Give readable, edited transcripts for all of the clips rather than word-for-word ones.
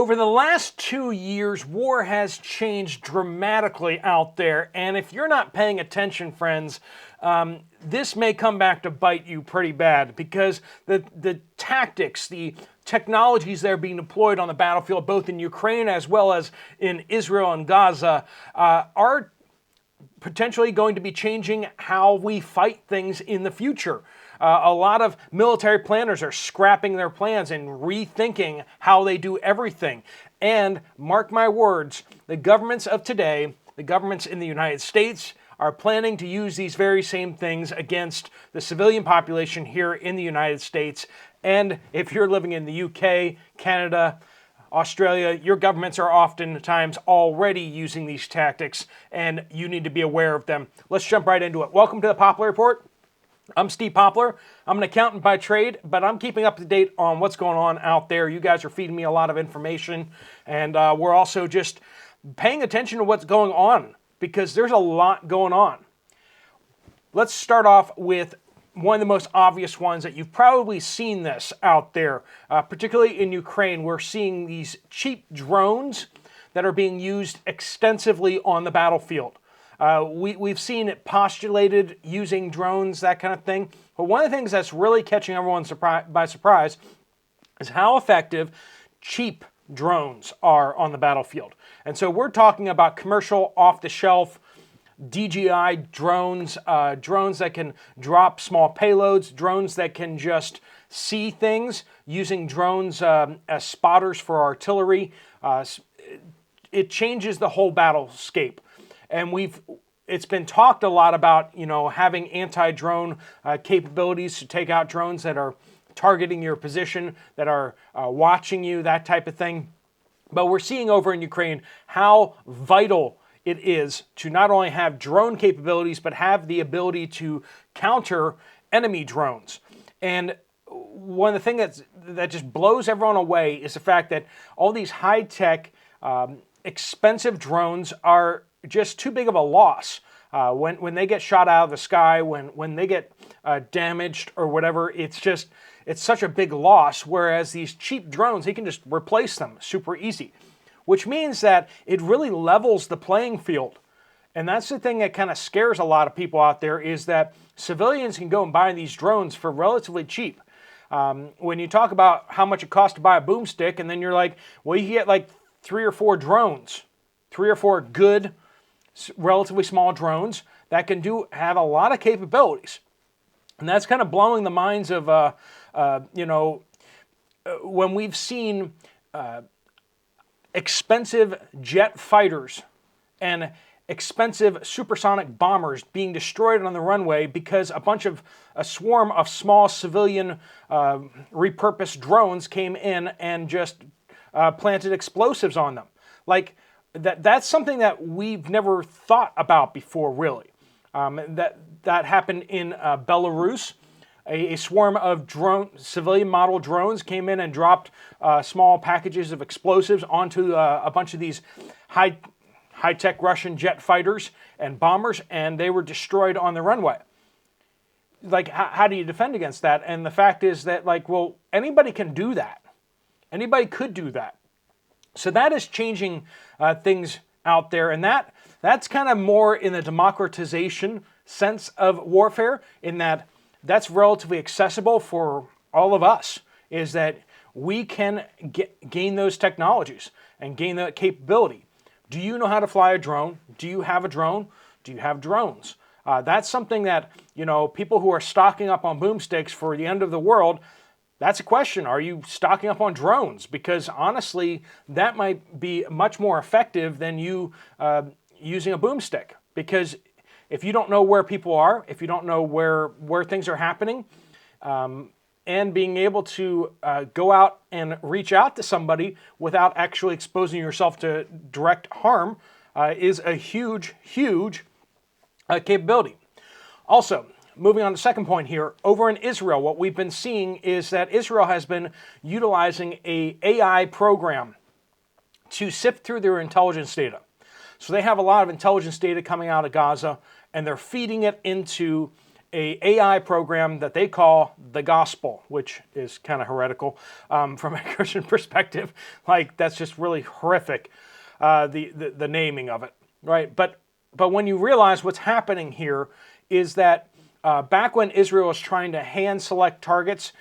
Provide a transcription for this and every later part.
Over the last 2 years, war has changed dramatically out there, and if you're not paying attention, friends, this may come back to bite you pretty bad, because the tactics, the technologies that are being deployed on the battlefield, both in Ukraine as well as in Israel and Gaza, are potentially going to be changing how we fight things in the future. A lot of military planners are scrapping their plans and rethinking how they do everything. And mark my words, the governments of today, the governments in the United States, are planning to use these very same things against the civilian population here in the United States. And if you're living in the UK, Canada, Australia, your governments are oftentimes already using these tactics, and you need to be aware of them. Let's jump right into it. Welcome to the Poplar Report. I'm Steve Poplar. I'm an accountant by trade, but I'm keeping up to date on what's going on out there. You guys are feeding me a lot of information, and we're also just paying attention to what's going on, because there's a lot going on. Let's start off with one of the most obvious ones that you've probably seen this out there, particularly in Ukraine. We're seeing these cheap drones that are being used extensively on the battlefield. We've seen it postulated using drones, that kind of thing. But one of the things that's really catching everyone by surprise is how effective cheap drones are on the battlefield. And so we're talking about commercial, off-the-shelf, DJI drones, drones that can drop small payloads, drones that can just see things, using drones as spotters for artillery. It changes the whole battlescape. And it's been talked a lot about, having anti-drone capabilities to take out drones that are targeting your position, that are watching you, that type of thing. But we're seeing over in Ukraine how vital it is to not only have drone capabilities, but have the ability to counter enemy drones. And one of the things that just blows everyone away is the fact that all these high-tech, expensive drones are just too big of a loss. When they get shot out of the sky, when they get damaged or whatever, it's such a big loss, whereas these cheap drones, he can just replace them super easy, which means that it really levels the playing field. And that's the thing that kind of scares a lot of people out there, is that civilians can go and buy these drones for relatively cheap. When you talk about how much it costs to buy a boomstick, and then you're like, well, you can get like 3 or 4 drones, 3 or 4 good, relatively small drones that can have a lot of capabilities. And that's kind of blowing the minds of, when we've seen expensive jet fighters and expensive supersonic bombers being destroyed on the runway because a swarm of small civilian repurposed drones came in and just planted explosives on them. That's something that we've never thought about before, really. That happened in Belarus. A swarm of civilian model drones came in and dropped small packages of explosives onto a bunch of these high-tech Russian jet fighters and bombers, and they were destroyed on the runway. How do you defend against that? And the fact is that, anybody can do that. Anybody could do that. So that is changing things out there, and that's kind of more in the democratization sense of warfare, in that's relatively accessible for all of us, is that we can gain those technologies and gain that capability. Do you know how to fly a drone? Do you have a drone? Do you have drones? That's something that, people who are stocking up on boomsticks for the end of the world, that's a question. Are you stocking up on drones? Because honestly, that might be much more effective than you using a boomstick. Because if you don't know where people are, if you don't know where things are happening, and being able to go out and reach out to somebody without actually exposing yourself to direct harm is a huge, huge capability. Also, moving on to the second point here, over in Israel, what we've been seeing is that Israel has been utilizing an AI program to sift through their intelligence data. So they have a lot of intelligence data coming out of Gaza, and they're feeding it into a AI program that they call the gospel, which is kind of heretical from a Christian perspective. Like, that's just really horrific, the naming of it, right? But when you realize what's happening here is that back when Israel was trying to hand select targets,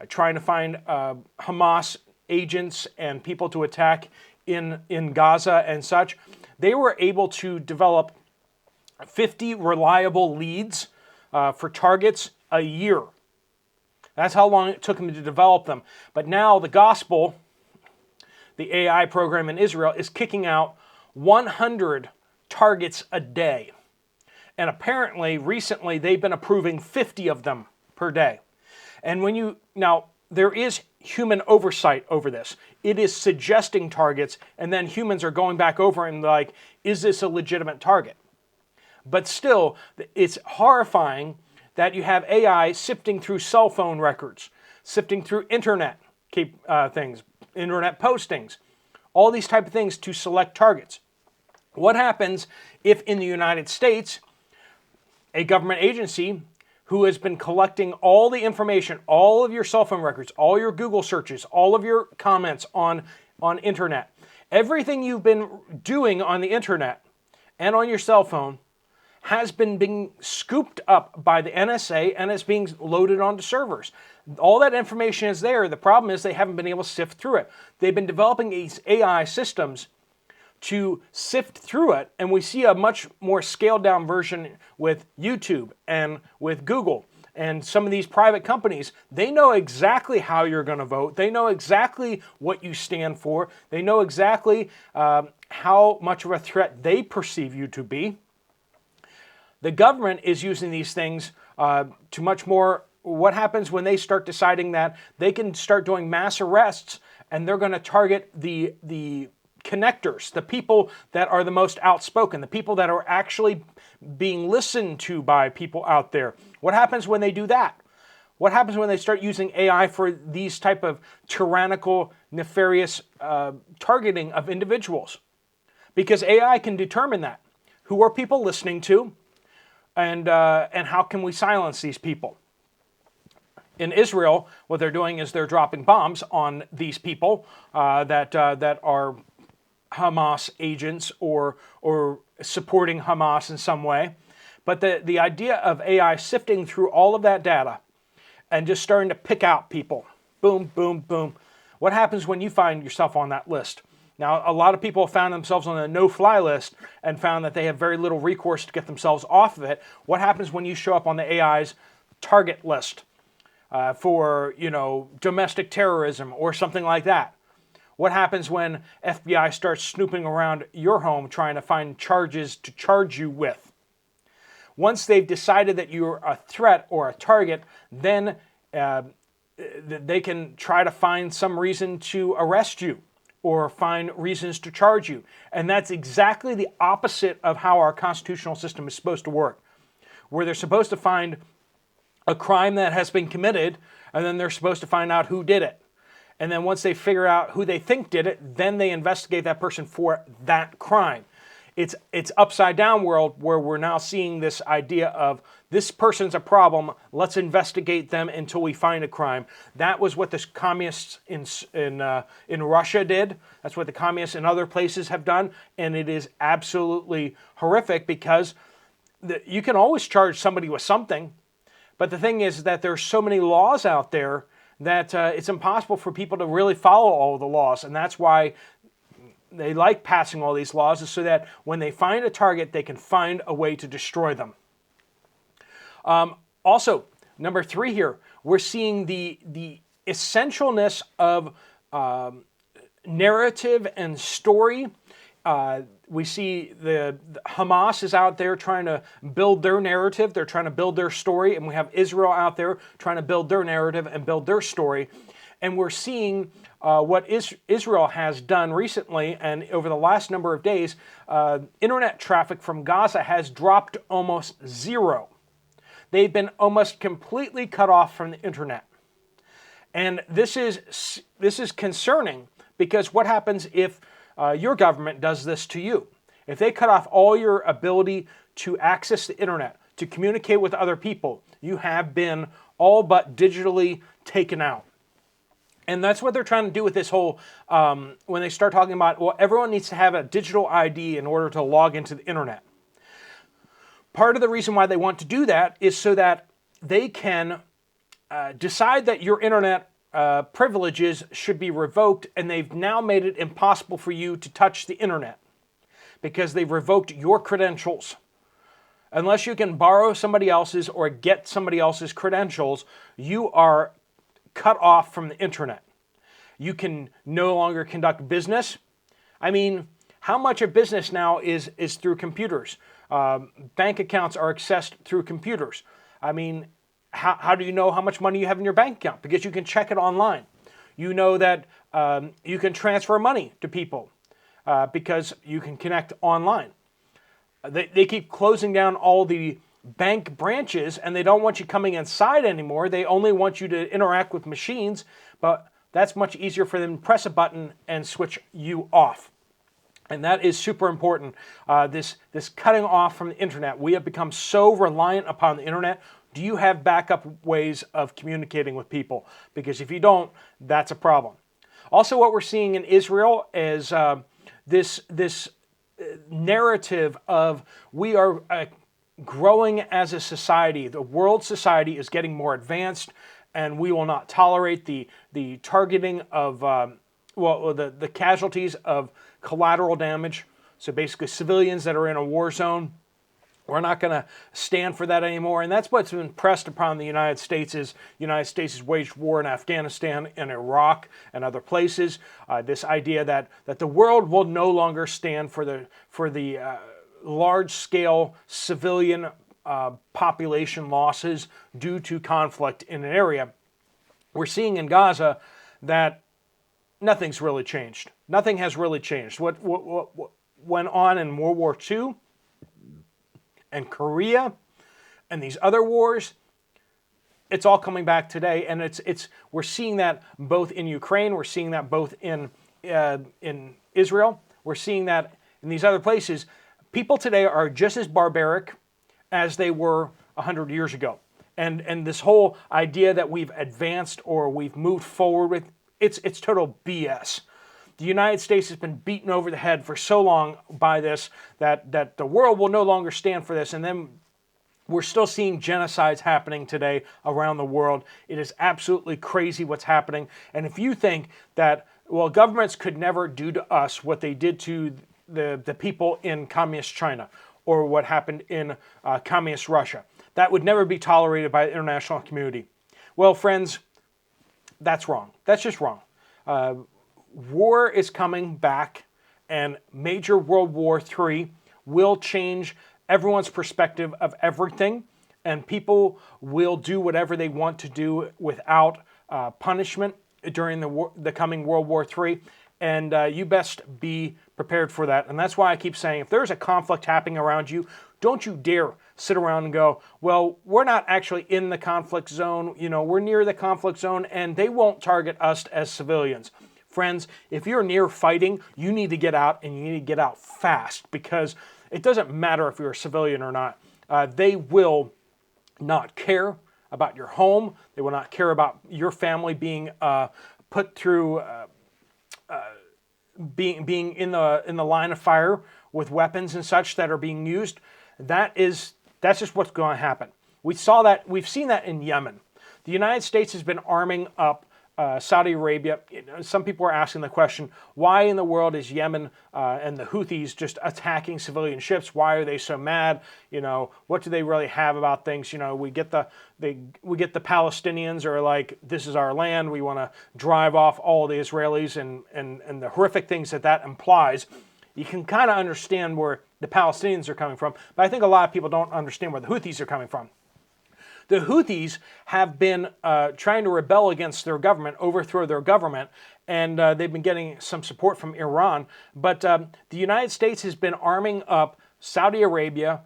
trying to find Hamas agents and people to attack in Gaza and such, they were able to develop 50 reliable leads for targets a year. That's how long it took them to develop them. But now the gospel, the AI program in Israel, is kicking out 100 targets a day. And apparently, recently, they've been approving 50 of them per day. And now, there is human oversight over this. It is suggesting targets, and then humans are going back over and like, is this a legitimate target? But still, it's horrifying that you have AI sifting through cell phone records, sifting through internet things, internet postings, all these type of things to select targets. What happens if in the United States, a government agency who has been collecting all the information, all of your cell phone records, all your Google searches, all of your comments on internet, everything you've been doing on the internet and on your cell phone has been being scooped up by the NSA and is being loaded onto servers. All that information is there. The problem is they haven't been able to sift through it. They've been developing these AI systems to sift through it, and we see a much more scaled down version with YouTube and with Google and some of these private companies. They know exactly how you're going to vote. They know exactly what you stand for. They know exactly how much of a threat they perceive you to be. The government is using these things to much more. What happens when they start deciding that they can start doing mass arrests and they're going to target the connectors, the people that are the most outspoken, the people that are actually being listened to by people out there. What happens when they do that? What happens when they start using AI for these type of tyrannical, nefarious targeting of individuals? Because AI can determine that. Who are people listening to? And how can we silence these people? In Israel, what they're doing is they're dropping bombs on these people that are Hamas agents or supporting Hamas in some way. But the idea of AI sifting through all of that data and just starting to pick out people, boom, boom, boom. What happens when you find yourself on that list? Now, a lot of people have found themselves on a no-fly list and found that they have very little recourse to get themselves off of it. What happens when you show up on the AI's target list for, domestic terrorism or something like that? What happens when FBI starts snooping around your home trying to find charges to charge you with? Once they've decided that you're a threat or a target, then they can try to find some reason to arrest you or find reasons to charge you. And that's exactly the opposite of how our constitutional system is supposed to work, where they're supposed to find a crime that has been committed, and then they're supposed to find out who did it. And then once they figure out who they think did it, then they investigate that person for that crime. It's upside down world where we're now seeing this idea of this person's a problem, let's investigate them until we find a crime. That was what the communists in Russia did. That's what the communists in other places have done. And it is absolutely horrific because you can always charge somebody with something. But the thing is that there's so many laws out there that it's impossible for people to really follow all of the laws. And that's why they like passing all these laws, is so that when they find a target, they can find a way to destroy them. Also, number 3 here, we're seeing the essentialness of narrative and story. We see the Hamas is out there trying to build their narrative. They're trying to build their story. And we have Israel out there trying to build their narrative and build their story. And we're seeing what Israel has done recently and over the last number of days. Internet traffic from Gaza has dropped almost zero. They've been almost completely cut off from the internet. And this is concerning, because what happens if your government does this to you? If they cut off all your ability to access the internet, to communicate with other people, you have been all but digitally taken out. And that's what they're trying to do with this whole, when they start talking about, well, everyone needs to have a digital ID in order to log into the internet. Part of the reason why they want to do that is so that they can decide that your internet privileges should be revoked, and they've now made it impossible for you to touch the internet because they've revoked your credentials. Unless you can borrow somebody else's or get somebody else's credentials, you are cut off from the internet. You can no longer conduct business. I mean, how much of business now is through computers? Bank accounts are accessed through computers. I mean, how do you know how much money you have in your bank account? Because you can check it online. You know that you can transfer money to people because you can connect online. They keep closing down all the bank branches, and they don't want you coming inside anymore. They only want you to interact with machines, but that's much easier for them to press a button and switch you off. And that is super important. This cutting off from the internet. We have become so reliant upon the internet. Do you have backup ways of communicating with people? Because if you don't, that's a problem. Also, what we're seeing in Israel is this narrative of we are growing as a society. The world society is getting more advanced, and we will not tolerate the targeting of the casualties of collateral damage. So basically civilians that are in a war zone. We're not going to stand for that anymore. And that's what's been pressed upon the United States is the United States has waged war in Afghanistan and Iraq and other places. This idea that the world will no longer stand for the large-scale civilian population losses due to conflict in an area. We're seeing in Gaza that nothing's really changed. Nothing has really changed. What went on in World War II and Korea and these other wars, it's all coming back today, and we're seeing that both in Ukraine, we're seeing that both in Israel, we're seeing that in these other places. People today are just as barbaric as they were 100 years ago. And this whole idea that we've advanced or we've moved forward with, it's total BS. The United States has been beaten over the head for so long by this that the world will no longer stand for this. And then we're still seeing genocides happening today around the world. It is absolutely crazy what's happening. And if you think that, well, governments could never do to us what they did to the people in communist China or what happened in communist Russia, that would never be tolerated by the international community. Well, friends, that's wrong. That's just wrong. War is coming back, and major World War III will change everyone's perspective of everything, and people will do whatever they want to do without punishment during the coming World War III, and you best be prepared for that. And that's why I keep saying, if there's a conflict happening around you, don't you dare sit around and go, well, we're not actually in the conflict zone, we're near the conflict zone, and they won't target us as civilians. Friends, if you're near fighting, you need to get out, and you need to get out fast, because it doesn't matter if you're a civilian or not. They will not care about your home. They will not care about your family being put through being in the line of fire with weapons and such that are being used. That's just what's going to happen. We've seen that in Yemen. The United States has been arming up Saudi Arabia. Some people are asking the question, why in the world is Yemen and the Houthis just attacking civilian ships? Why are they so mad? What do they really have about things? We get the Palestinians are like, this is our land. We want to drive off all the Israelis and the horrific things that implies. You can kind of understand where the Palestinians are coming from, but I think a lot of people don't understand where the Houthis are coming from. The Houthis have been trying to rebel against their government, overthrow their government, and they've been getting some support from Iran. But the United States has been arming up Saudi Arabia,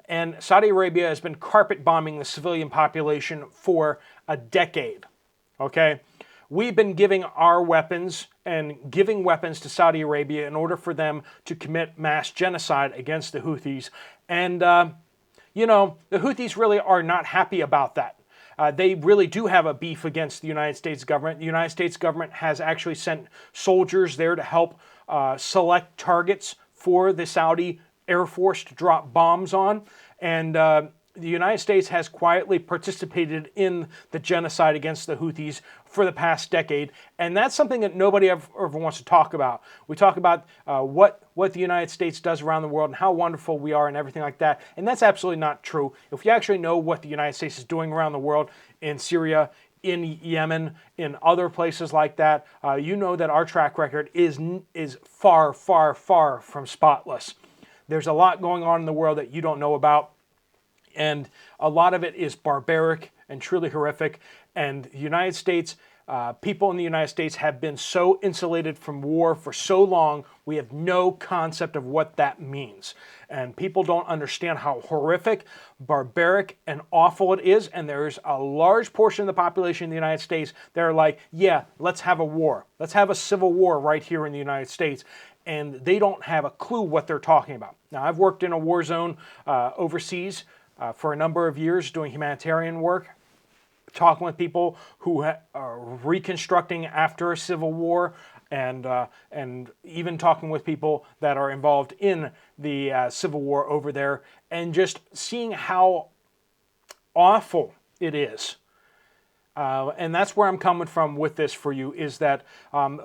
and Saudi Arabia has been carpet bombing the civilian population for a decade. Okay? We've been giving our weapons and giving weapons to Saudi Arabia in order for them to commit mass genocide against the Houthis. And you know, the Houthis really are not happy about that. They really do have a beef against the United States government. The United States government has actually sent soldiers there to help select targets for the Saudi Air Force to drop bombs on. And the United States has quietly participated in the genocide against the Houthis for the past decade, and that's something that nobody ever wants to talk about. We talk about what the United States does around the world and how wonderful we are and everything like that, and that's absolutely not true. If you actually know what the United States is doing around the world, in Syria, in Yemen, in other places like that, you know that our track record is far, far, far from spotless. There's a lot going on in the world that you don't know about. And a lot of it is barbaric and truly horrific. And the United States, people in the United States have been so insulated from war for so long, we have no concept of what that means. And people don't understand how horrific, barbaric, and awful it is. And there's a large portion of the population in the United States that are like, yeah, let's have a war. Let's have a civil war right here in the United States. And they don't have a clue what they're talking about. Now, I've worked in a war zone overseas for a number of years doing humanitarian work, talking with people who are reconstructing after a civil war, and even talking with people that are involved in the civil war over there, and just seeing how awful it is. And that's where I'm coming from with this for you, is that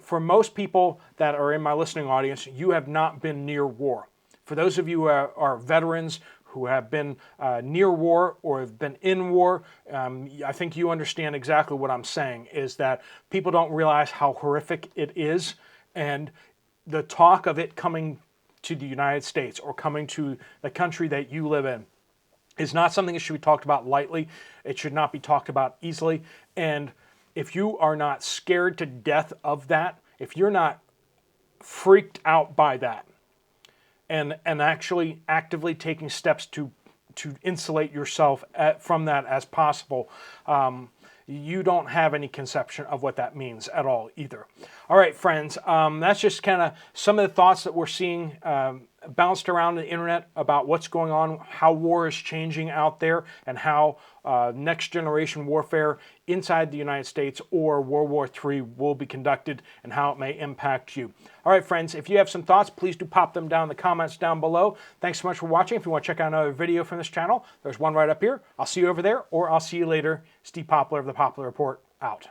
for most people that are in my listening audience, you have not been near war. For those of you who are veterans, who have been near war or have been in war, I think you understand exactly what I'm saying, is that people don't realize how horrific it is, and the talk of it coming to the United States or coming to the country that you live in is not something that should be talked about lightly. It should not be talked about easily. And if you are not scared to death of that, if you're not freaked out by that, and actually actively taking steps to insulate yourself from that as possible, you don't have any conception of what that means at all either. All right, friends, that's just kind of some of the thoughts that we're seeing bounced around the internet about what's going on, how war is changing out there, and how next generation warfare inside the United States or World War III will be conducted and how it may impact you. All right, friends, if you have some thoughts, please do pop them down in the comments down below. Thanks so much for watching. If you want to check out another video from this channel, there's one right up here. I'll see you over there, or I'll see you later. Steve Poplar of the Poplar Report, out.